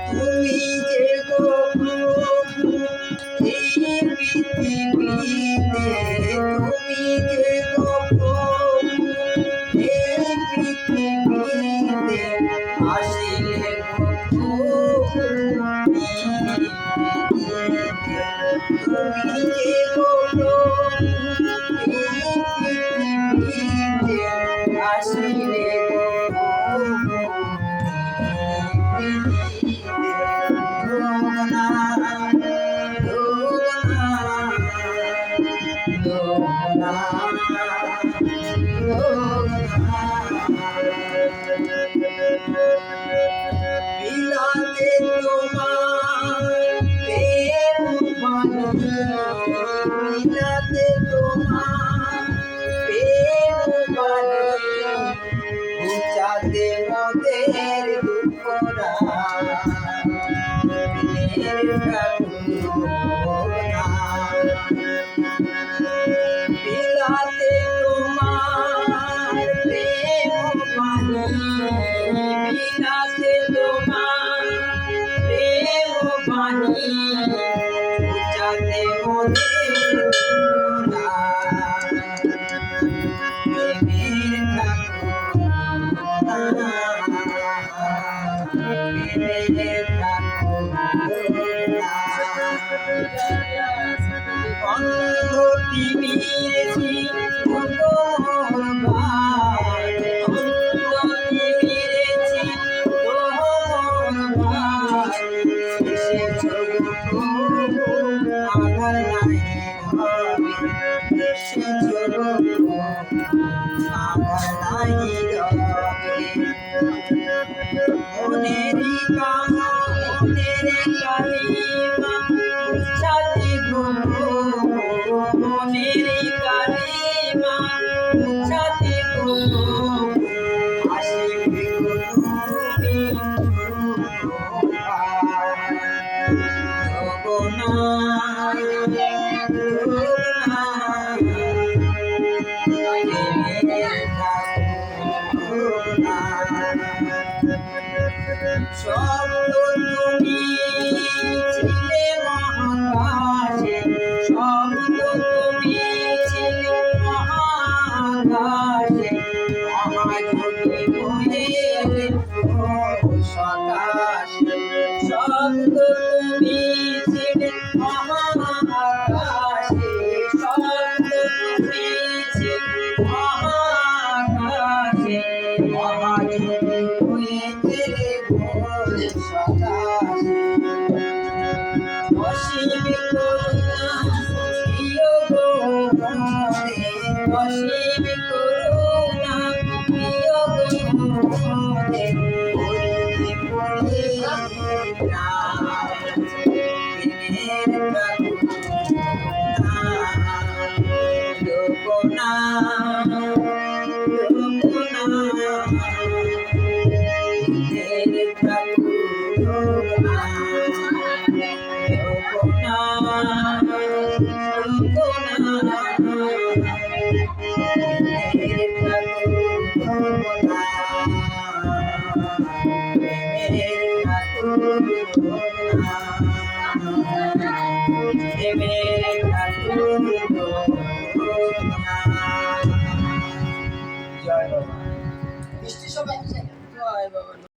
তুমি যে গো এই পৃথিবীতে, তুমি যে গো এই পৃথিবীতে আসিলে তুমি যে গো এই পৃথিবীতে আসিলে বিলাতে তোমার প্রেম বাণী, বিলাতে তোমার প্রেম বাণী, ঘুচাতে মোদের দুঃখরা বিলাতে তোমার প্রেম বাণী, বিলাতে তোমার প্রেম বাণী, ঘুচাতে মোদের শব্দ তুমি ছিলে মহাকাশে, শব্দ তুমি ছিলে মহাকাশে, মহাযোগী হয়ে সকাশে, শব্দ তুমি ছিলে মহাকাশে, শব্দ তুমি ছিলে মহাকাশে, মহাযোগী হয়ে অসীম করুণা প্রিয় গো মোরে, অসীম করুণা প্রিয় গো মোরে, পড়িতে পড়িতে লোকনা Oh